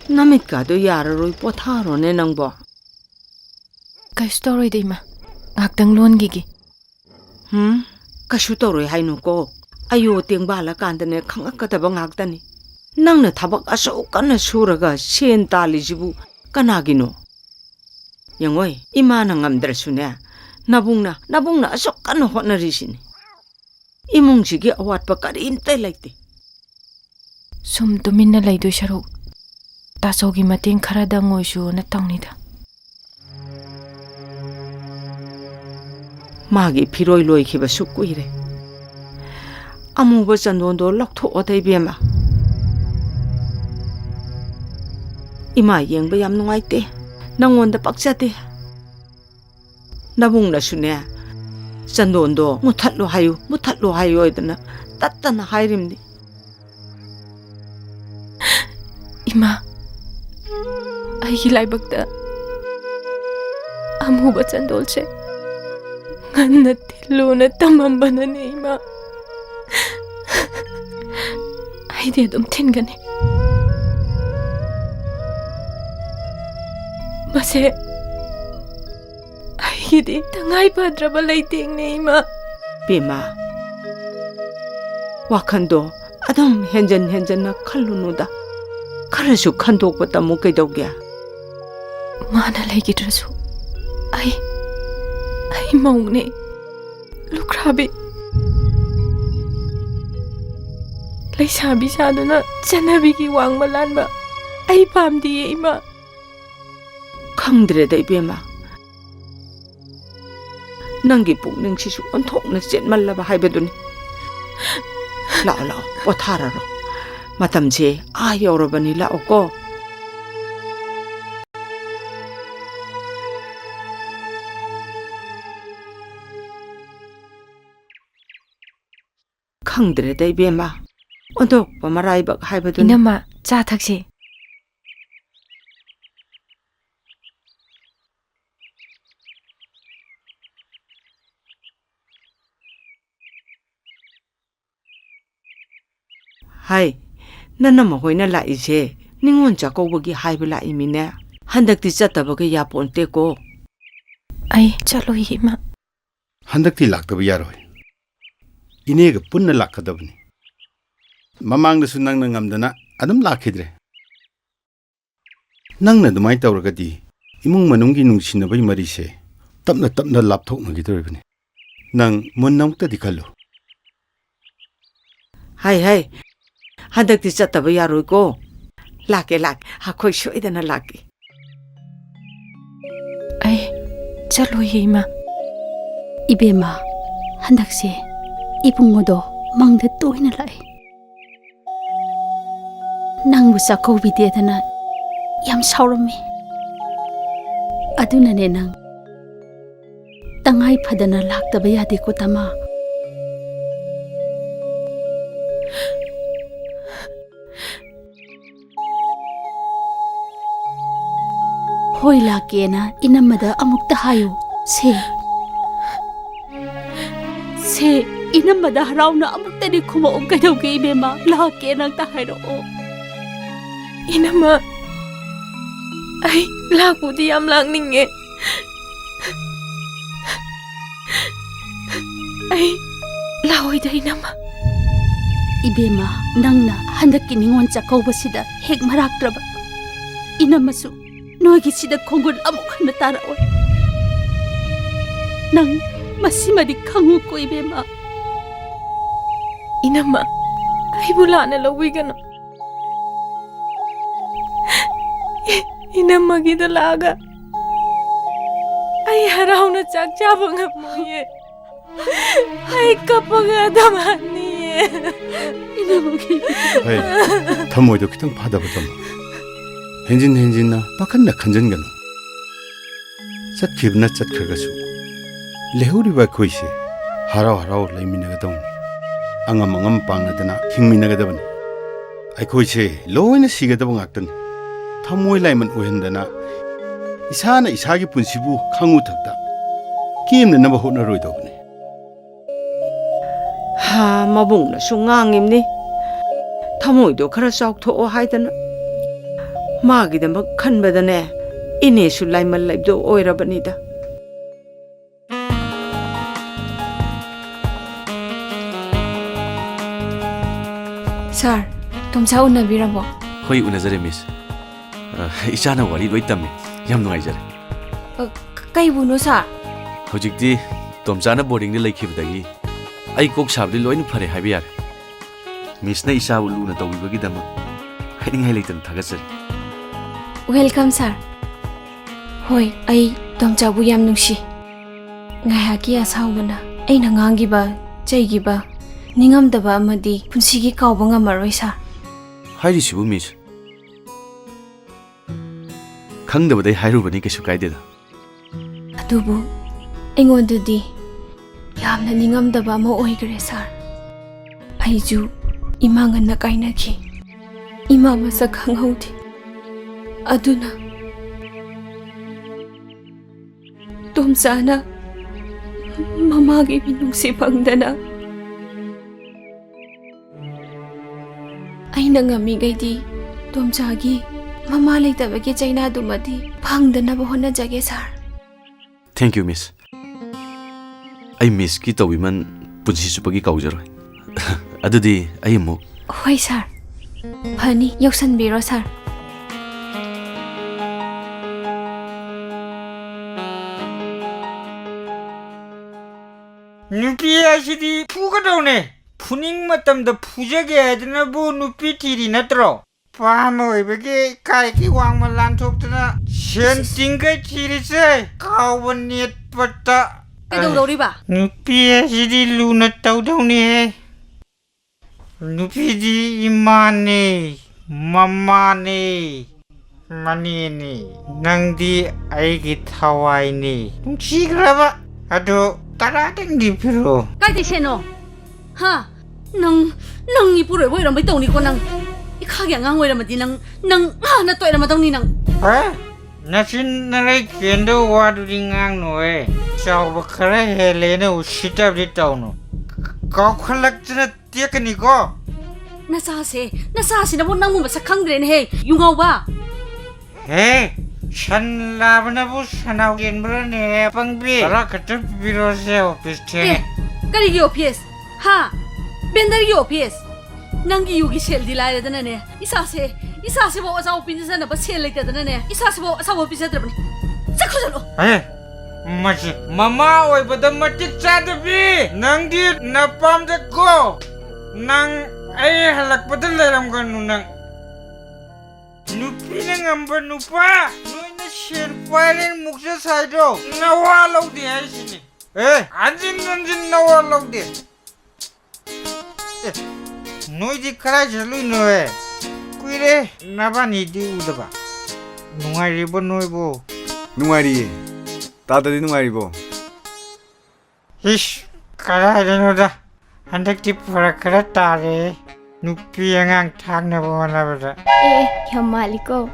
Namikado yararoi potharo ne nangbo. Kay story di ma. Ngakdang luan gigi. Kashu toroi hainu ko. Ayo ting bala kandane khangakadaba ngakdani. Nangna thabak aso kana suraga sen tali jibu kanagino. Yangoi imana ngamdrasune. Nabungna aso kana hotnarisini. Imung sigi awatpa karimta laite. Sum tuminna laidoi saruk. Tasogi mating kharadang oisu na tawnida. Magi piroi loikhiba sukuire. Amuba chandondo laktho'oda ibema. Ima yengba yam nungaite. Nangonda pakchate. Nabungna sune. Chandondo muthatlo hayo idana tattana hairimni. Ima. Aigi laibakta. Amuba chandolche. Nganna tiluna tamambana ne ima. Aidi adum tingane. Mase aigidi tangai padraba laiting ne ima. Bema. Wakando adum henjan na khallunuda. Kharasu khandokpata mu kaidogya. Mana laigidrasu. Ai maungne. Lukrabi. Laisabi saduna chanabi ki wangma lanba. Ai pamdiye ima. Khangdre da ibema. Nangi pukning sisu onthokna chetmallaba haibaduni. Lao pothararo. Matamje yorobani lao ko. Khangdre da ibema. Ondok pamaraibak haibaduni. Inama cha thakse. Hai, nana mahoina la ise, ningon chakobagi haibala imine. Handakti chatabagi yaponte ko. Ai chalo hima. Handakti laktaba yaroi. Inega punna lakkadabani. Mamangdasu nangna ngamdana adum lakhidre. Nangna dumai tawragadi imung manunggi nungsinabay marise tapna lapthokna gidoribani. Nang munnamukta dikhallo. Hai. Handakti chataba yaroi ko. Lake. Hakoi shoidana lake. Ai chalo hima. Ibema handakse ibungodo mangda toina lai. Nangbu sakobidedana yam saurami. Adunane nang tangai phadana laktaba yade ko tama. Hoi lakena inamada amukta hayo. Se inamada harauna amukta ni kuma ukadawge ibema lakena ta hairo. Inama. Ai lakudi yam langninge. Ai lahoida inama. Ibema nangna handaki ningon chakobasida hek maraktraba. Inamasu noigi sida kongun amukhana taraoi. Nang masimadi khangu ko ibema. Inama ai bulana lawigano. Inama gida laga. Ai harauna chak chaba ngamuye. Ai kapaga damani. Inama gi. Hey, thamoido kitang phadabadam. Henjinna pakanna khanjanganu. Chatkibna chatkhagasu. Lehuriba khoise harau laiminagadawni. Angam pangadana hingminagadabani. Ai khoise loina sigadaba ngaktani. Thamoi laiman ohendana isana isagi punsibu khangu thakta kimna naba hotna roidobne. Ha mabungna sungangimni. Thamoido khara chaukthoo haidana. ꯃꯥꯒꯤꯗꯃꯛ ꯈꯟꯕꯗꯅꯦ ꯏꯅꯦꯁꯨ ꯂꯥꯏꯃꯜ ꯂꯩꯕꯗꯣ ꯑꯣꯏꯔꯕꯅꯤꯗ ꯁꯥꯔ ꯇꯣꯝꯆꯥ ꯎꯅꯕꯤꯔꯕꯣ ꯍꯣꯏ ꯎꯅꯖꯔꯦ ꯃꯤꯁ 이자나 와리 로이 땀미 ꯌꯥꯝ ꯅꯨꯡꯉꯥꯏꯖꯔꯦ ꯀꯩꯕꯨꯅꯣ ꯁꯥꯔ ꯍꯧꯖꯤꯛꯇꯤ ꯇꯣꯝꯆꯥꯅ ꯕꯣꯔꯗꯤꯡꯗ ꯂꯩꯈꯤꯕꯗꯒꯤ ꯑꯩ ꯀꯣꯛ ꯁꯥꯕꯗꯤ ꯂꯣꯏꯅ ꯐꯔꯦ ꯍꯥꯏꯕ ꯌꯥꯔꯦ ꯃꯤꯁꯅ ꯏꯆꯥꯕꯨ ꯂꯨꯅ ꯇꯧꯕꯤꯕꯒꯤꯗꯃꯛ ꯍꯥꯏꯅꯤꯡꯉꯥꯏ ꯂꯩꯇꯅ ꯊꯥꯒꯠꯆꯔꯤ ꯋꯦꯜꯀꯝ ꯁꯥꯔ ꯍꯣꯏ ꯑꯩ ꯇꯣꯝꯆꯥꯕꯨ ꯌꯥꯝ ꯅꯨꯡꯁꯤ ꯉꯥꯏꯍꯥꯛꯀꯤ ꯑꯁꯥꯎꯕꯅ ꯑꯩꯅ ꯉꯥꯡꯈꯤꯕ ꯆꯩꯈꯤꯕ ꯅꯤꯡꯉꯝꯗꯕ ꯑꯃꯗꯤ ꯄꯨꯟꯁꯤꯒꯤ ꯀꯥꯎꯕ ꯉꯝꯃꯔꯣꯏ ꯁꯥꯔ ꯍꯥꯏꯔꯤꯁꯤꯕꯨ ꯃꯤꯁ ꯈꯪꯗꯕꯗꯩ ꯍꯥꯏꯔꯨꯕꯅꯤ ꯀꯩꯁꯨ ꯀꯥꯏꯗꯦꯗ ꯑꯗꯨꯕꯨ ꯑꯩꯉꯣꯟꯗꯗꯤ ꯌꯥꯝꯅ ꯅꯤꯡꯉꯝꯗꯕ ꯑꯃ ꯑꯣꯏꯈ꯭ꯔꯦ ꯁꯥꯔ ꯑꯩꯁꯨ ꯏꯃꯥ ꯉꯟꯅ ꯀꯥꯏꯅꯈꯤ ꯏꯃꯥ ꯃꯁꯛ ꯈꯪꯍꯧꯗꯦ ꯑꯗꯨꯅ ꯇꯣꯝꯆꯥꯅ ꯃꯃꯥꯒꯤ ꯃꯤꯅꯨꯡꯁꯤ ꯐꯪꯗꯅ ꯑꯩꯅ ꯉꯝꯃꯤꯈꯩꯗꯤ ꯇꯣꯝꯆꯥꯒꯤ ꯃꯃꯥ ꯂꯩꯇꯕꯒꯤ ꯆꯩꯅꯥꯗꯨꯃꯗꯤ ꯐꯪꯗꯅꯕ ꯍꯣꯠꯅꯖꯒꯦ ꯁꯥꯔ ꯊꯦꯡꯛ ꯌꯨ ꯃꯤꯁ ꯑꯩ ꯃꯤꯁꯀꯤ ꯇꯧꯕꯤꯃꯟ ꯄꯨꯟꯁꯤ ꯆꯨꯞꯄꯒꯤ ꯀꯥꯎꯖꯔꯣꯏ ꯑꯗꯨꯗꯤ ꯑꯩ ꯑꯃꯨꯛ ꯍꯣꯏ ꯁꯥꯔ ꯐꯅꯤ ꯌꯧꯁꯟꯕꯤꯔꯣ ꯁꯥꯔ ꯅꯨꯄꯤ ꯑꯁꯤꯗꯤ ꯐꯨꯒꯗꯧꯅꯦ ꯐꯨꯅꯤꯡ ꯃꯇꯝꯗ ꯐꯨꯖꯒꯦ ꯍꯥꯏꯗꯅꯕꯨ ꯅꯨꯄꯤ ꯊꯤꯔꯤ ꯅꯠꯇ꯭ꯔꯣ ꯄꯥꯝꯕ ꯑꯣꯏꯕꯒꯤ ꯏꯀꯥꯏꯒꯤ ꯋꯥꯡꯃ ꯂꯥꯟꯊꯣꯛꯇꯅ ꯁꯦꯟ ꯇꯤꯡꯒꯩ ꯊꯤꯔꯤꯁꯦ ꯀꯥꯎꯕ ꯅꯦꯠꯄꯇ ꯀꯩꯗꯧꯗꯧꯔꯤꯕ ꯅꯨꯄꯤ ꯑꯁꯤꯗꯤ ꯂꯨꯅ ꯇꯧꯗꯧꯅꯤꯍꯦ ꯅꯨꯄꯤꯗꯤ ꯏꯃꯥꯅꯦ ꯃꯃꯥꯅꯦ ꯃꯅꯦꯅꯦ ꯅꯪꯗꯤ ꯑꯩꯒꯤ ꯊꯋꯥꯏꯅꯦ ꯅꯨꯡꯁꯤꯈ꯭ꯔꯕ ꯑꯗꯣ ꯇꯔꯥꯗꯪꯗꯤ ꯄꯤꯔꯣ ꯀꯥꯏꯗꯩ ꯁꯦꯅꯣ ꯍꯥ ꯅꯪ ꯏꯄꯨꯔꯣꯏꯕ ꯑꯣꯏꯔꯝꯕꯩ ꯇꯧꯅꯤꯀꯣ ꯅꯪ 이카게 안 오이라면 năng 하나 또 이러면 덩니 năng 나신 나라의 견도 와두링 앙노에 자오바 카라 헬레네 우시tab리 타오노 가칼락즈나 띠약니고 나사세 뭐 낭무 마사 캉드레네 해 융아오바 에 산라브나부 사나우겐브라네 방비 알아 그때 비로세 오피스테 까리기 오피스 하 벤다리기 오피스 ꯅꯪꯒꯤ ꯌꯨꯒꯤ ꯁꯦꯜꯗꯤ ꯂꯥꯏꯔꯗꯅꯅꯦ 이사세보 ꯑꯆꯥꯎ ꯄꯤꯖꯅꯕ ꯁꯦꯜ ꯂꯩꯇꯗꯅꯅꯦ 이사세보 ꯑꯆꯥꯎ ꯄꯤꯖꯗ꯭ꯔꯕꯅꯤ ꯆꯠꯈ꯭ꯔꯖꯠꯂꯣ 마치 마마 오이보다 마틱 짜드비 낭디 나밤데고 낭 아이 할락보다 레람가누 낭 누피는 안봐 누파 너희는 쉘파이는 목사 사이도 나와라우디 하시니 안진 나와라우디 너희들 카라절루 너에 꾸이래 나바니디 우다바 누가리보 너이보 누가리 다들이 누가리보 이씨 카라르노다 한덕지 파라카라 따레 누피양앙 탁나보마나보다 ꯌꯥꯝ ꯃꯥꯜꯂꯤꯀꯣ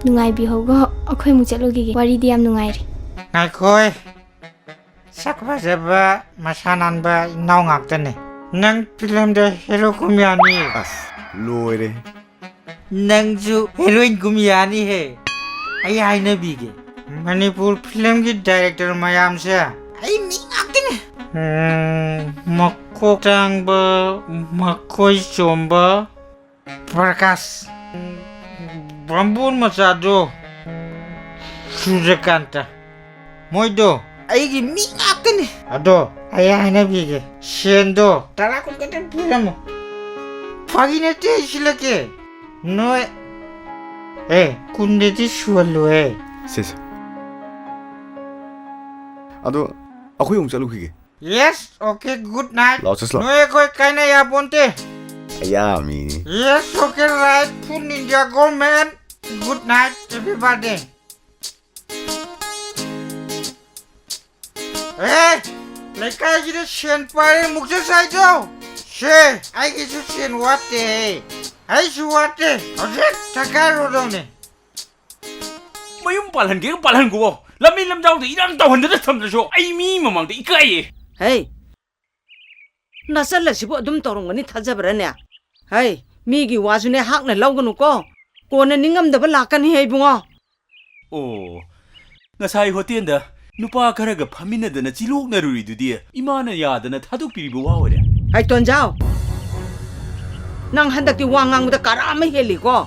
ꯅꯨꯡꯉꯥꯏꯕꯤꯍꯧꯒꯣ ꯑꯩꯈꯣꯏ ꯑꯃꯨꯛ ꯆꯠꯂꯨꯈꯤꯒꯦ ꯋꯥꯔꯤꯗꯤ ꯌꯥꯝ ꯅꯨꯡꯉꯥꯏꯔꯤ ꯉꯥꯏꯈꯣꯏ ꯁꯛ ꯐꯖꯕ ꯃꯁꯥ ꯅꯥꯟꯕ ꯏꯅꯥꯎ ꯉꯥꯛꯇꯅꯦ ꯅꯪ ꯐꯤꯂꯝꯗ ꯍꯦꯔꯣ ꯀꯨꯝꯌꯥꯅꯤ ꯂꯣꯏꯔꯦ ꯅꯪꯁꯨ ꯍꯦꯔꯣꯏꯟ ꯀꯨꯝꯌꯥꯅꯤꯍꯦ ꯑꯩ ꯍꯥꯏꯅꯕꯤꯒꯦ ꯃꯅꯤꯄꯨꯔ ꯐꯤꯂꯝꯒꯤ ꯗꯥꯏꯔꯦꯛꯇꯔ ꯃꯌꯥꯝꯁꯦ ꯑꯩ ꯃꯤ ꯉꯥꯛꯇꯅꯦ ꯃꯀꯣꯛ ꯇꯥꯡꯕ ꯃꯈꯣꯏ ꯆꯣꯝꯕ ꯄ꯭ꯔꯀꯥꯁ ꯕꯥꯝꯕꯣꯟ ꯃꯆꯥꯗꯣ ꯁꯨꯔꯖꯀꯥꯟꯇ ꯃꯣꯏꯗꯣ ꯑꯩꯒꯤ ꯃꯤ ꯉꯥꯛꯇꯅꯤ ꯑꯗꯣ ꯑꯩ ꯍꯥꯏꯅꯕꯤꯒꯦ ꯁꯦꯟꯗꯣ 10 ꯀꯨꯟ ꯈꯛꯇꯪ ꯄꯤꯔꯝꯃꯣ ꯐꯥꯒꯤ ꯅꯠꯇꯦ ꯁꯤꯜꯂꯛꯀꯦ ꯅꯣꯏ ꯀꯨꯟꯗꯗꯤ ꯁꯨꯍꯜꯂꯣꯍꯦ ꯁꯦꯁꯦ ꯑꯗꯣ ꯑꯩꯈꯣꯏ ꯑꯃꯨꯛ ꯆꯠꯂꯨꯈꯤꯒꯦ Yes, okay, good night. ꯂꯥꯎ ꯆꯠꯁꯤ ꯂꯥꯎ ꯅꯣꯏ ꯑꯩꯈꯣꯏ ꯀꯥꯏꯅ ꯌꯥꯄꯣꯟꯇꯦ ꯑꯌꯥꯃꯤꯅꯤ Yes, okay, right. Full India government. Good night, everybody. ꯂꯩꯀꯥꯏꯁꯤꯗ ꯁꯦꯟ ꯄꯥꯏꯔꯦ ꯃꯨꯛꯆ ꯁꯥꯏꯗꯣ ꯁꯦ ꯑꯩꯒꯤꯁꯨ ꯁꯦꯟ ꯋꯥꯠꯇꯦ ꯑꯩꯁꯨ ꯋꯥꯠꯇꯦ ꯍꯧꯖꯤꯛ ꯊꯀꯥꯏꯔꯣꯗꯧꯅꯦ ꯃꯌꯨꯝ ꯄꯥꯜꯍꯟꯒꯦ ꯄꯥꯜꯍꯟꯒꯣ ꯂꯝꯕꯤ ꯂꯝꯖꯥꯎꯗ ꯏꯔꯥꯡ ꯇꯧꯍꯟꯗꯅ ꯊꯝꯗ꯭ꯔꯁꯨ ꯑꯩ ꯃꯤ ꯃꯃꯥꯡꯗ 이까ꯏꯌꯦ ꯍꯩ ꯅꯆꯜꯂꯁꯤꯕꯨ ꯑꯗꯨꯝ ꯇꯧꯔꯝꯒꯅꯤ ꯊꯥꯖꯕ꯭ꯔꯅꯦ ꯍꯩ ꯃꯤꯒꯤ ꯋꯥꯁꯨꯅꯦ ꯍꯥꯛꯅ ꯂꯧꯒꯅꯨꯀꯣ ꯀꯣꯟꯅ ꯅꯤꯡꯉꯝꯗꯕ ꯂꯥꯛꯀꯅꯤ ꯍꯦ ꯏꯕꯨꯡꯉꯣ ꯑꯣ ꯉꯁꯥꯏ ꯍꯣꯇꯦꯜꯗ ꯅꯨꯄꯥ ꯈꯔꯒ ꯐꯝꯃꯤꯟꯅꯗꯅ ꯆꯤꯂꯣꯛꯅꯔꯨꯔꯤꯗꯨꯗꯤ ꯏꯃꯥꯅ ꯌꯥꯗꯅ ꯊꯥꯗꯣꯛꯄꯤꯔꯤꯕ ꯋꯥ ꯑꯣꯏꯔꯦ ꯍꯩ ꯇꯣꯟꯖꯥꯎ ꯅꯪ ꯍꯟꯗꯛꯇꯤ ꯋꯥ ꯉꯥꯡꯕꯗ ꯀꯥꯔꯥ ꯑꯃ ꯍꯦꯜꯂꯤꯀꯣ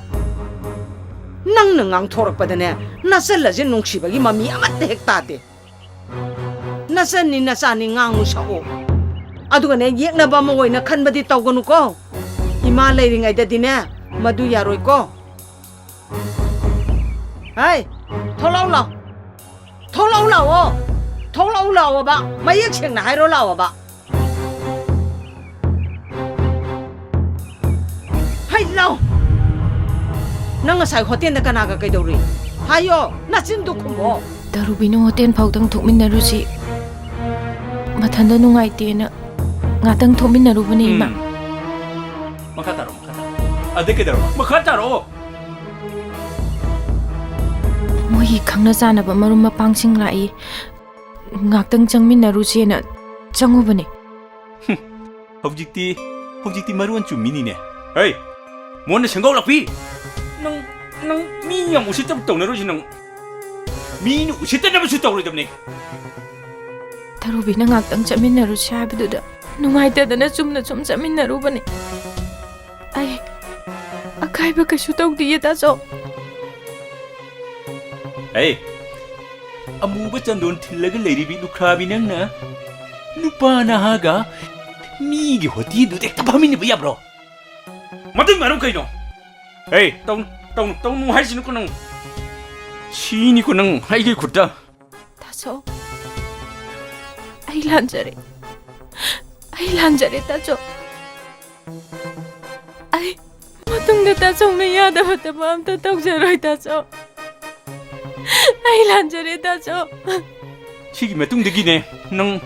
ꯅꯪꯅ ꯉꯥꯡꯊꯣꯔꯛꯄꯗꯅꯦ ꯅꯆꯜꯂꯁꯦ ꯅꯨꯡꯁꯤꯕꯒꯤ ꯃꯃꯤ ꯑꯃꯠꯇ ꯍꯦꯛ ꯇꯥꯗꯦ ꯅꯆꯟꯅꯤ ꯅꯆꯥꯅꯤ ꯉꯥꯡꯉꯨ ꯁꯛꯎ ꯑꯗꯨꯒꯅꯦ ꯌꯦꯛꯅꯕ ꯑꯃ ꯑꯣꯏꯅ ꯈꯟꯕꯗꯤ ꯇꯧꯒꯅꯨꯀꯣ ꯏꯃꯥ ꯂꯩꯔꯤꯉꯩꯗꯗꯤꯅꯦ ꯃꯗꯨ ꯌꯥꯔꯣꯏꯀꯣ ꯍꯩ ꯊꯣꯛꯂꯛꯎ ꯂꯥꯎ ꯊꯣꯛꯂꯛꯎ ꯂꯥꯛꯑꯣ ꯊꯣꯛꯂꯛꯎ ꯂꯥꯛꯑꯣꯕ ꯃꯌꯦꯛ ꯁꯦꯡꯅ ꯍꯥꯏꯔꯣ ꯂꯥꯛꯑꯣꯕ ꯍꯩ ꯂꯥꯎ ꯅꯪ ꯉꯁꯥꯏ ꯍꯣꯇꯦꯜꯗ ꯀꯅꯥꯒ ꯀꯩꯗꯧꯔꯤ ꯍꯥꯏꯌꯣ ꯅꯆꯤꯟꯗꯨ ꯈꯨꯝꯃꯣ ꯇꯔꯨꯕꯤꯅ ꯍꯣꯇꯦꯜ ꯐꯥꯎꯗꯪ ꯊꯣꯛꯃꯤꯟꯅꯔꯨꯁꯤ ꯃꯊꯟꯗ ꯅꯨꯡꯉꯥꯏꯇꯦꯅ ꯉꯥꯛꯇꯪ ꯊꯣꯛꯃꯤꯟꯅꯔꯨꯕꯅꯤ ꯏꯃꯥ ꯃꯈꯥ ꯇꯥꯔꯣ ꯑꯗꯩ ꯀꯩꯗꯧꯔꯕ ꯃꯈꯥ ꯇꯥꯔꯣ ꯃꯣꯏꯒꯤ ꯈꯪꯅ ꯆꯥꯟꯅꯕ ꯃꯔꯨꯞ ꯃꯄꯥꯡꯁꯤꯡ ꯂꯥꯛꯏ ꯉꯥꯛꯇꯪ ꯆꯪꯃꯤꯟꯅꯔꯨꯁꯦꯅ ꯆꯪꯉꯨꯕꯅꯤ ꯍꯧꯖꯤꯛꯇꯤ ꯃꯔꯣꯟ ꯆꯨꯝꯃꯤꯅꯤꯅꯦ ꯍꯩ ꯃꯣꯟꯅ ꯁꯦꯡꯒꯧꯂꯛꯄꯤ ꯅꯪ ꯃꯤ ꯌꯥꯝ ꯎꯁꯤꯠꯇꯕ ꯇꯧꯅꯔꯨꯁꯤ ꯅꯪ ꯃꯤꯅ ꯎꯁꯤꯠꯇꯅꯕꯁꯨ ꯇꯧꯔꯣꯏꯗꯕꯅꯤ ꯇꯔꯨꯕꯤꯅ ꯉꯥꯛꯇꯪ ꯆꯠꯃꯤꯟꯅꯔꯨꯁꯤ ꯍꯥꯏꯕꯗꯨꯗ ꯅꯨꯡꯉꯥꯏꯇꯗꯅ ꯆꯨꯝꯅ ꯁꯨꯝ ꯆꯠꯃꯤꯟꯅꯔꯨꯕꯅꯤ ꯑꯩ ꯑꯀꯥꯏꯕ ꯀꯩꯁꯨ ꯇꯧꯗꯤꯌꯦ ꯇꯥꯆꯧ ꯍꯩ ꯑꯃꯨꯕ ꯆꯟꯗꯣꯟ ꯊꯤꯜꯂꯒ ꯂꯩꯔꯤꯕꯤ ꯂꯨꯈ꯭ꯔꯥꯕꯤ ꯅꯪꯅ ꯅꯨꯄꯥ ꯅꯍꯥꯒ ꯃꯤꯒꯤ ꯍꯣꯇꯦꯜꯗꯨꯗ ꯍꯦꯛꯇ ꯐꯝꯃꯤꯟꯅꯕ ꯌꯥꯕ꯭ꯔꯣ ꯃꯇꯨꯡ ꯃꯔꯝ ꯀꯩꯅꯣ ꯍꯩ ꯇꯧꯅꯨ ꯍꯥꯏꯁꯤꯅꯨꯀꯣ ꯅꯪ ꯁꯤꯅꯤꯀꯣ ꯅꯪ ꯑꯩꯒꯤ ꯈꯨꯠꯇ ꯇꯥꯆꯧ ꯑꯩ ꯂꯥꯟꯖꯔꯦ ꯇꯥꯆꯧ ꯑꯩ ꯃꯇꯨꯡꯗ ꯇꯥꯆꯧꯅ ꯌꯥꯗꯕ ꯊꯕꯛ ꯑꯝꯇ ꯇꯧꯖꯔꯣꯏ ꯇꯥꯆꯧ ꯑꯩ ꯂꯥꯟꯖꯔꯦ ꯇꯥꯆꯧ 시기 메뚱대기네 능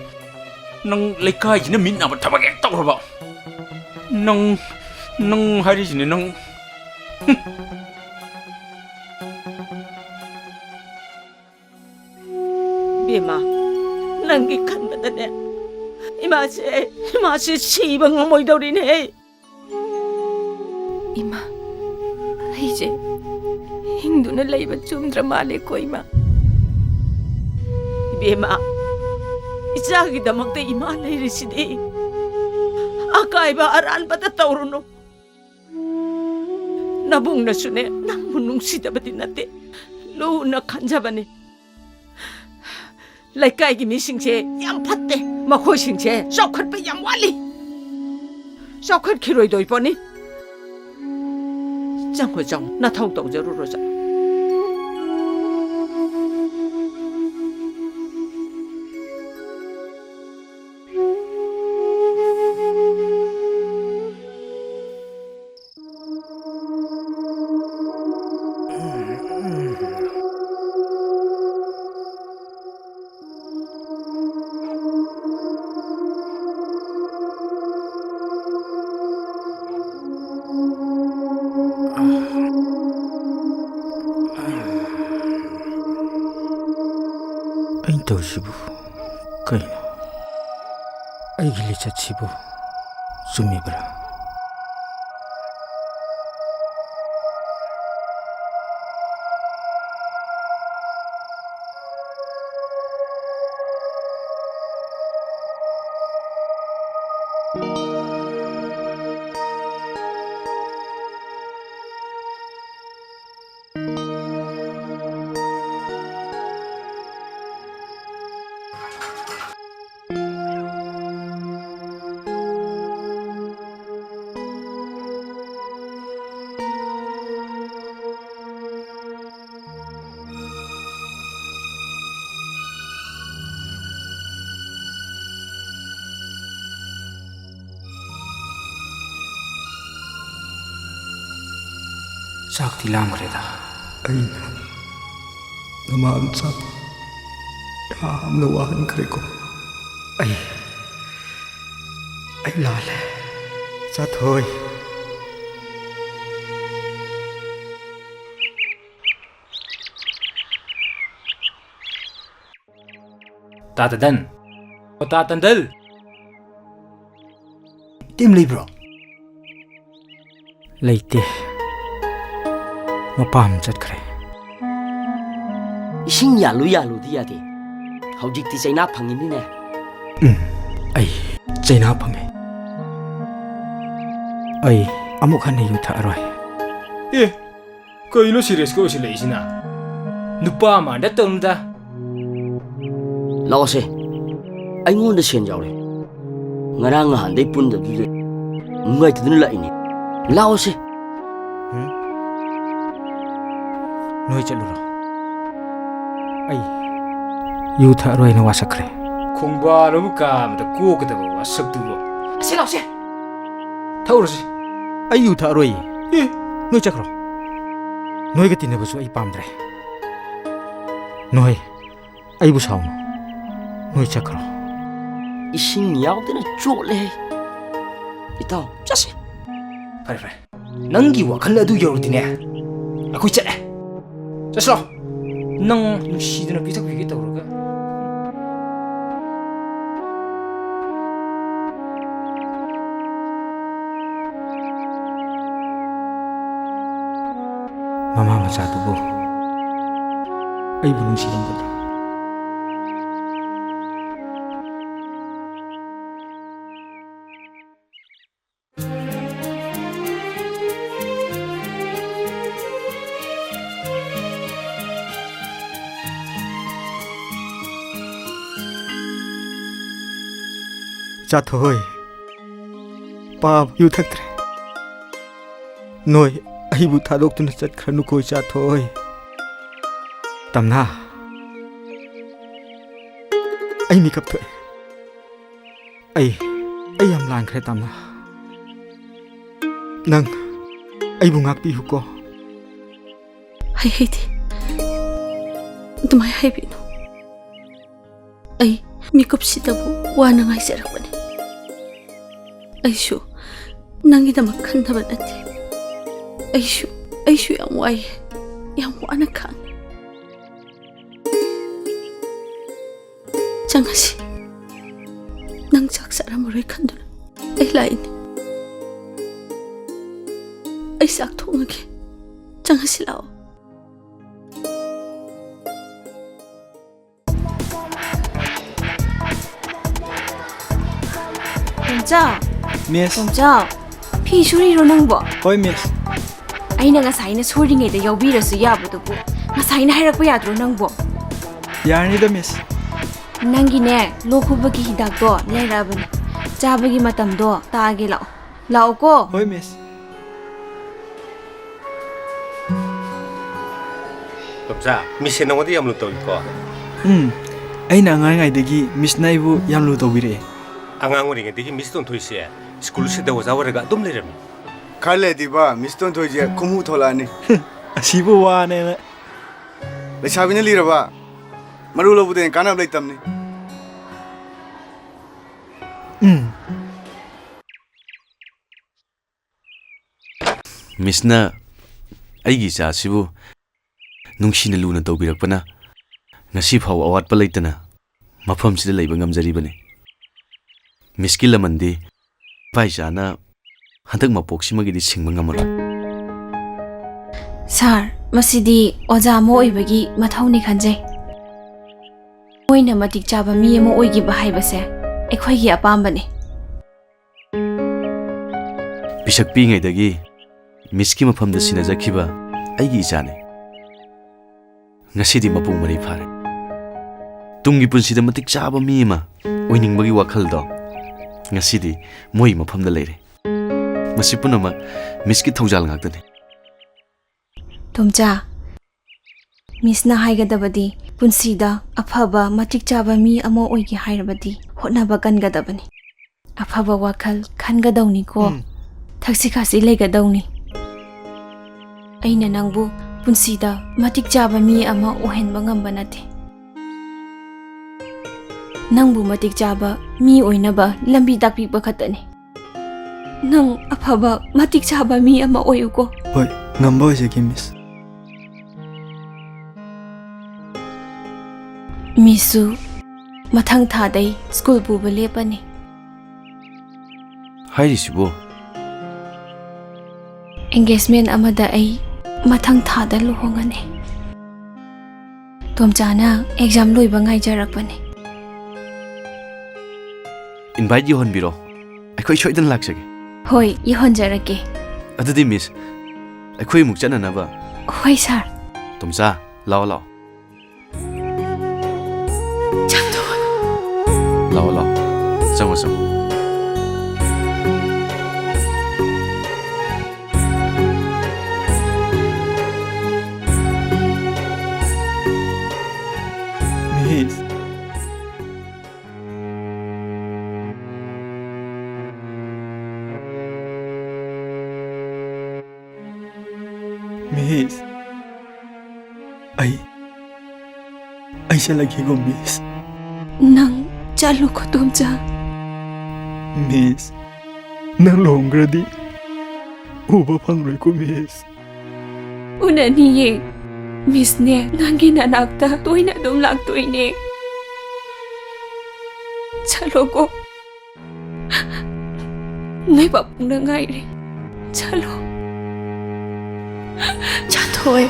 레카이지는 민나버 타박에 떠오르바 능 하리지네 능 비마 랑기 칸바다네 이마시 시방어 모이더리네 이마 이제 힘드는 레이버 춤드라 말레코 이마 이베마 이자기다막대 이마 레이리시디 아까이바 아란바다 떠오르노 나봉나수네 나무능시다바디 나때 루나 칸자바네 라이카이기 미싱체 양 팠대 마코싱체 쇼컷바 양 완리 쇼컷 키로이도 이번이 짱호장 나 타옥동저루로자 ꯑꯩ ꯇꯧꯁꯤꯕꯨ ꯀꯩꯅꯣ ꯑꯩꯒꯤ ꯂꯤꯆꯠꯁꯤꯕꯨ ꯆꯨꯝꯃꯤꯕ꯭ꯔꯥ ꯆꯥꯛꯇꯤ ꯂꯥꯝꯈ꯭ꯔꯦꯗ ꯑꯩꯅ ꯅꯃꯥꯝꯆꯥ ꯌꯥꯝꯅ ꯋꯥꯍꯟꯈ꯭ꯔꯦꯀꯣ ꯑꯩ ꯂꯥꯜꯂꯦ ꯆꯥꯊꯣꯏ 따다단 따단들 ꯇꯤꯝ ꯂꯩꯕ꯭ꯔꯣ ꯂꯩꯇꯦ ꯃꯄꯥꯝ ꯆꯠꯈ꯭ꯔꯦ 이싱 야루야루디 야디 ꯍꯧꯖꯤꯛꯇꯤ ꯆꯩꯅꯥ ꯐꯪꯉꯤꯅꯤꯅꯦ ꯑꯩ ꯆꯩꯅꯥ ꯐꯪꯉꯦ ꯑꯩ ꯑꯃꯨꯛ ꯍꯟꯅ ꯌꯨ ꯊꯛꯑꯔꯣꯏ ꯑꯦ ꯀꯩꯅꯣ ꯁꯤꯔꯤꯌꯁꯀ ꯑꯣꯏꯁꯤꯜꯂꯛꯏꯁꯤꯅ ꯅꯨꯄꯥ ꯃꯥꯟꯗ ꯇꯧꯅꯨꯗ ꯂꯥꯛꯑꯣꯁꯦ ꯑꯩꯉꯣꯟꯗ ꯁꯦꯟ ꯌꯥꯎꯔꯦ ꯉꯔꯥꯡ ꯅꯍꯥꯟꯗꯩ ꯄꯨꯟꯗꯕꯗꯨꯗ ꯅꯨꯡꯉꯥꯏꯇꯗꯅ ꯂꯥꯛꯏꯅꯤ ꯂꯥꯛꯑꯣꯁꯦ ꯅꯣꯏ ꯆꯠꯂꯨꯔꯣ ꯑꯩ ꯌꯨ ꯊꯛꯑꯔꯣꯏꯅ ꯋꯥꯁꯛꯈ꯭ꯔꯦ ꯈꯣꯡꯕꯥꯜ ꯑꯃ ꯀꯥꯕꯗ ꯀꯣꯛꯀꯗꯕ ꯋꯥꯁꯛꯇꯨꯕꯣ ꯑꯁꯤ ꯂꯥꯛꯁꯦ ꯊꯛꯎꯔꯁꯤ ꯑꯩ ꯌꯨ ꯊꯛꯑꯔꯣꯏꯌꯦ ꯅꯣꯏ ꯆꯠꯈ꯭ꯔꯣ ꯅꯣꯏꯒ ꯇꯤꯟꯅꯕꯁꯨ ꯑꯩ ꯄꯥꯝꯗ꯭ꯔꯦ ꯅꯣꯏ ꯑꯩꯕꯨ ꯁꯥꯎꯅꯨ ꯅꯣꯏ ꯆꯠꯈ꯭ꯔꯣ 이싱 야우드는 쫄래 이따 짜세 ꯐꯔꯦ ꯐꯔꯦ ꯅꯪꯒꯤ ꯋꯥꯈꯜ ꯑꯗꯨ ꯌꯧꯔꯗꯤꯅꯦ ꯑꯩꯈꯣꯏ ꯆꯠꯂꯦ ꯆꯠꯁꯤꯔꯣ ꯅꯪ ꯅꯨꯡꯁꯤꯗꯅ ꯄꯤꯊꯛꯄꯤꯒꯦ ꯇꯧꯔꯒ ꯃꯃꯥ ꯃꯆꯥꯗꯨꯕꯨ ꯑꯩꯕꯨ ꯅꯨꯡꯁꯤꯔꯝꯒꯗ꯭ꯔꯥ ꯆꯥꯊꯣꯏ ꯄꯥꯕ ꯌꯨ ꯊꯛꯇ꯭ꯔꯦ ꯅꯣꯏ ꯑꯩꯕꯨ ꯊꯥꯗꯣꯛꯇꯨꯅ ꯆꯠꯈ꯭ꯔꯅꯨꯀꯣ ꯆꯥꯊꯣꯏ ꯇꯝꯅꯥ ꯑꯩ ꯃꯤꯀꯞ ꯊꯣꯛꯑꯦ ꯑꯩ ꯌꯥꯝ ꯂꯥꯟꯈ꯭ꯔꯦ ꯇꯝꯅꯥ ꯅꯪ ꯑꯩꯕꯨ ꯉꯥꯛꯄꯤꯌꯨꯀꯣ ꯑꯩ ꯍꯩꯇꯦ ꯑꯗꯨꯃꯥꯏ ꯍꯥꯏꯕꯤꯅꯨ ꯑꯩ ꯃꯤꯀꯨꯞꯁꯤꯗꯕꯨ ꯋꯥꯅ ꯉꯥꯏꯖꯔꯛꯄꯅꯤ ꯑꯩꯁꯨ ꯅꯪꯒꯤꯗꯃꯛ ꯈꯟꯗꯕ ꯅꯠꯇꯦ ꯑꯩꯁꯨ ꯌꯥꯝ ꯋꯥꯏꯌꯦ ꯌꯥꯝ ꯋꯥꯅ ꯈꯥꯡꯉꯦ ꯆꯪꯉꯁꯤ ꯅꯪ ꯆꯥꯛ ꯆꯥꯔꯝꯃꯔꯣꯏ ꯈꯟꯗꯨꯅ ꯑꯩ ꯂꯥꯛꯏꯅꯤ ꯑꯩ ꯆꯥꯛ ꯊꯣꯡꯉꯒꯦ ꯆꯪꯉꯁꯤ ꯂꯥꯛꯑꯣ ꯇꯣꯝꯆꯥꯎ ꯃꯤꯁ ꯇꯣꯝꯆꯥꯎ ꯐꯤ ꯁꯨꯔꯤꯔꯣ ꯅꯪꯕꯣ ꯍꯣꯏ ꯃꯤꯁ ꯑꯩꯅ ꯉꯁꯥꯏꯅ ꯁꯨꯔꯤꯉꯩꯗ ꯌꯥꯎꯕꯤꯔꯁꯨ ꯌꯥꯕꯗꯨꯕꯨ ꯉꯁꯥꯏꯅ ꯍꯥꯏꯔꯛꯄ ꯌꯥꯗ꯭ꯔꯣ ꯅꯪꯕꯣ ꯌꯥꯔꯅꯤꯗ ꯃꯤꯁ ꯅꯪꯒꯤꯅꯦ ꯂꯣꯛ ꯈꯨꯕꯒꯤ ꯍꯤꯗꯥꯛꯇꯣ ꯂꯩꯔꯛꯑꯕꯅꯤ ꯆꯥꯕꯒꯤ ꯃꯇꯝꯗꯣ ꯇꯥꯒꯦ ꯂꯥꯛꯑꯣꯀꯣ ꯍꯣꯏ ꯃꯤꯁ ꯇꯣꯝꯆꯥ ꯃꯤꯁꯁꯦ ꯅꯉꯣꯟꯗ ꯌꯥꯝ ꯂꯨ ꯇꯧꯏꯀꯣ ꯑꯩꯅ ꯑꯉꯥꯡꯉꯩꯗꯒꯤ ꯃꯤꯁꯅ ꯑꯩꯕꯨ ꯌꯥꯝ ꯂꯨ ꯇꯧꯕꯤꯔꯛꯑꯦ ꯑꯉꯥꯡ ꯑꯣꯏꯔꯤꯉꯩꯗꯒꯤ ꯃꯤꯁ ꯇꯣꯟꯊꯣꯏꯁꯦ ꯁ꯭ꯀꯨꯜꯁꯤꯗ ꯑꯣꯖꯥ ꯑꯣꯏꯔꯒ ꯑꯗꯨꯝ ꯂꯩꯔꯝꯃꯤ ꯈꯔ ꯂꯩꯔꯗꯤꯕ ꯃꯤꯁ ꯇꯣꯟꯊꯣꯏꯁꯦ ꯈꯨꯃꯨ ꯊꯣꯛꯂꯛꯑꯅꯤ ꯑꯁꯤꯕꯨ ꯋꯥꯅꯦꯅ ꯂꯩꯁꯥꯕꯤꯅ ꯂꯤꯔꯕ ꯃꯔꯨ ꯂꯧꯕꯗ ꯀꯥꯟꯅꯕ ꯂꯩꯇꯕꯅꯤ ꯃꯤꯁꯅ ꯑꯩꯒꯤ ꯏꯆꯥꯁꯤꯕꯨ ꯅꯨꯡꯁꯤꯅ ꯂꯨꯅ ꯇꯧꯕꯤꯔꯛꯄꯅ ꯉꯁꯤ ꯐꯥꯎꯕ ꯑꯋꯥꯠꯄ ꯂꯩꯇꯅ ꯃꯐꯝꯁꯤꯗ ꯂꯩꯕ ꯉꯝꯖꯔꯤꯕꯅꯤ ꯃꯤꯁꯀꯤ ꯂꯃꯟꯗꯤ ꯏꯄꯥ ꯏꯆꯥꯅ ꯍꯟꯗꯛ ꯃꯄꯣꯛꯁꯤꯃꯒꯤꯗꯤ ꯁꯤꯡꯕ ꯉꯝꯃꯔꯣꯏ ꯁꯥꯔ ꯃꯁꯤꯗꯤ ꯑꯣꯖꯥ ꯑꯃ ꯑꯣꯏꯕꯒꯤ ꯃꯊꯧꯅꯤ ꯈꯟꯖꯩ ꯃꯣꯏꯅ ꯃꯇꯤꯛ ꯆꯥꯕ ꯃꯤ ꯑꯃ ꯑꯣꯏꯈꯤꯕ ꯍꯥꯏꯕꯁꯦ ꯑꯩꯈꯣꯏꯒꯤ ꯑꯄꯥꯝꯕꯅꯤ ꯄꯤꯁꯛ ꯄꯤꯉꯩꯗꯒꯤ ꯃꯤꯁꯀꯤ ꯃꯐꯝꯗ ꯁꯤꯟꯅꯖꯈꯤꯕ ꯑꯩꯒꯤ ꯏꯆꯥꯅꯤ ꯉꯁꯤꯗꯤ ꯃꯄꯨꯡ ꯃꯔꯩ ꯐꯥꯔꯦ ꯇꯨꯡꯒꯤ ꯄꯨꯟꯁꯤꯗ ꯃꯇꯤꯛ ꯆꯥꯕ ꯃꯤ ꯑꯃ ꯑꯣꯏꯅꯤꯡꯕꯒꯤ ꯋꯥꯈꯜꯗꯣ ꯉꯁꯤꯗꯤ ꯃꯣꯏꯒꯤ ꯃꯐꯝꯗ ꯂꯩꯔꯦ ꯃꯁꯤ ꯄꯨꯝꯅꯃꯛ ꯃꯤꯁꯀꯤ ꯊꯧꯖꯥꯜ ꯉꯥꯛꯇꯅꯤ ꯇꯣꯝꯆꯥ ꯃꯤꯁꯅ ꯍꯥꯏꯒꯗꯕꯗꯤ ꯄꯨꯟꯁꯤꯗ ꯑꯐꯕ ꯃꯇꯤꯛ ꯆꯥꯕ ꯃꯤ ꯑꯃ ꯑꯣꯏꯒꯦ ꯍꯥꯏꯔꯕꯗꯤ ꯍꯣꯠꯅꯕ ꯀꯟꯒꯗꯕꯅꯤ ꯑꯐꯕ ꯋꯥꯈꯜ ꯈꯟꯒꯗꯧꯅꯤꯀꯣ ꯊꯛꯁꯤ ꯈꯥꯁꯤ ꯂꯩꯒꯗꯧꯅꯤ ꯑꯩꯅ ꯅꯪꯕꯨ ꯄꯨꯟꯁꯤꯗ ꯃꯇꯤꯛ ꯆꯥꯕ ꯃꯤ ꯑꯃ ꯑꯣꯏꯍꯟꯕ ꯉꯝꯕ ꯅꯠꯇꯦ ꯅꯪꯕꯨ ꯃꯇꯤꯛ ꯆꯥꯕ ꯃꯤ ꯑꯣꯏꯅꯕ ꯂꯝꯕꯤ ꯇꯥꯛꯄꯤꯕ ꯈꯛꯇꯅꯤ ꯅꯪ ꯑꯐꯕ ꯃꯇꯤꯛ ꯆꯥꯕ ꯃꯤ ꯑꯃ ꯑꯣꯏꯌꯨꯀꯣ ꯍꯣꯏ ꯉꯝꯕ ꯑꯣꯏꯖꯒꯦ ꯃꯤꯁ ꯃꯤꯁꯁꯨ ꯃꯊꯪ ꯊꯥꯗꯩ ꯁ꯭ꯀꯨꯜ ꯄꯨꯕ ꯂꯦꯞꯄꯅꯤ ꯍꯥꯏꯔꯤꯁꯤꯕꯨ ꯑꯦꯡꯒꯦꯖꯃꯦꯟ ꯑꯃꯗ ꯑꯩ mathang thada luhongane. Tomchana exam loiba ngaijarakpani. invite yohonbiro ꯑꯩꯈꯣꯏ ꯁꯣꯏꯗꯅ ꯂꯥꯛꯆꯒꯦ Hoi, yihonjarake. ꯑꯗꯨꯗꯤ ꯃꯤꯁ ꯑꯩꯈꯣꯏ ꯑꯃꯨꯛ ꯆꯠꯅꯅꯕ Hoi sir. ꯇꯣꯝꯆꯥ ꯂꯥꯛꯑꯣ ꯂꯥꯛꯑꯣ ꯂꯥꯛꯑꯣ ꯂꯥꯛꯑꯣ ꯆꯪꯉꯣ ꯆꯪꯉꯣ Miss. Miss. Ay siya lagi ko, Miss. Nang chalo ko tomcha. Miss. Nang longradi. Uba pangray ko, Miss. Una niye. Miss ne, nangi nanakta, toy na dum laktoy ne. Chalo ko. Ngay papung na ngay rin. Chalo. Chatoy.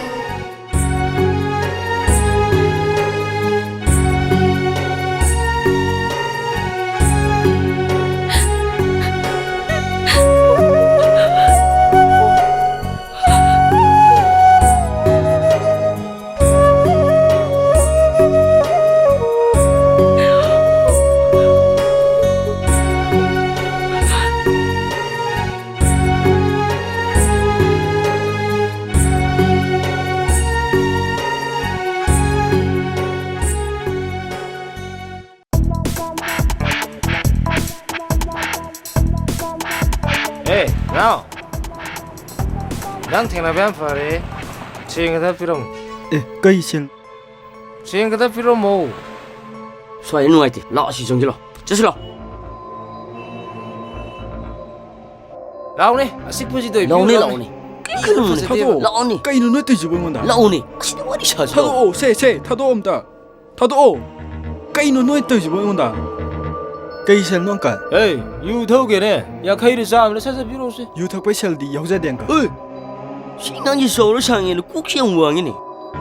Hey, now. Nang thengna bam phare. Ching da pirom. Kay sel. Ching da pirom mo. Soai nuai ti, lao si jong ji lo. Just lo. Lao ni, asik puji doi. Lao ni. Lao ni. Kay no te jibo mo da. Lao ni. Asida wari sa sa. 타도 세 타도 엄다. 타도 kay no te jibo mo da. Kay sel non ka. Hey, you thâu kìa nè. Ya khay ri sa, le sa sa piro se. 유 턱 pai sel di yau ja den ka. 신랑이 서울 상에는 꼭 시험 우왕이니.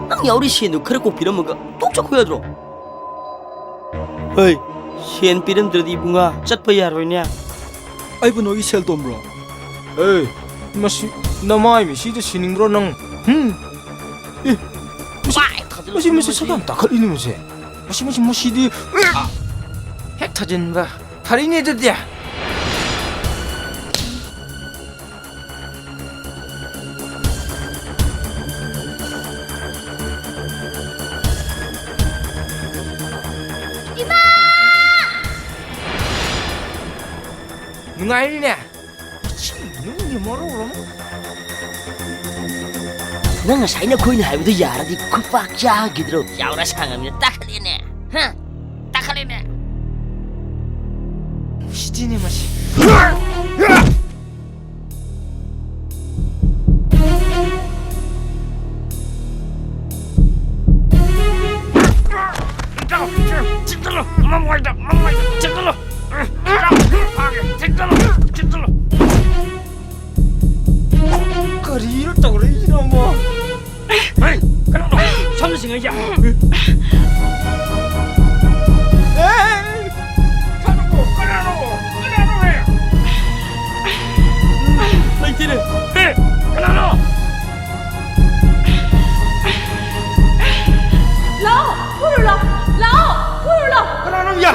난 야우리 시엔도 그래 꼭 비름은 또 잡고 해야 들어. 헤이, 시엔 비름 들어디 bunga 짝pa 야로이냐. Ai bu no i sel tom bro. Hey, masi namai mi si de sining bro nang. masi 사람 다 걸리는 거지. masi di. 핵 터진다. 살인이 됐디야. 누나이리냐? 누군지 모르고. 내가 사이나 코인 하이브도 야라디 쿡박자 기드로 야우라 상하면 딱 할리네. 딱 할리네. 시진이 맛이. 거리를 떠오르 이놈아. 에이, 그럼 삼승이야. 에이, 가라고. 해. 이기는. 가라고. 라오, 가라고 야.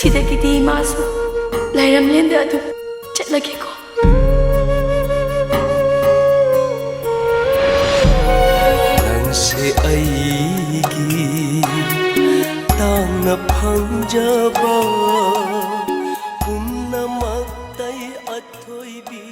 ꯉꯁꯤꯗꯒꯤꯗꯤ ꯃꯥꯁꯨ ꯂꯩꯔꯝꯂꯦꯟꯗ ꯑꯗꯨꯝ ꯆꯠꯂꯒꯦꯀꯣ ꯅꯪꯁꯦ ꯑꯩꯒꯤ ꯇꯥꯡꯅ ꯐꯪꯖꯕ ꯄꯨꯝꯅꯃꯛꯇꯩ ꯑꯊꯣꯏꯕꯤ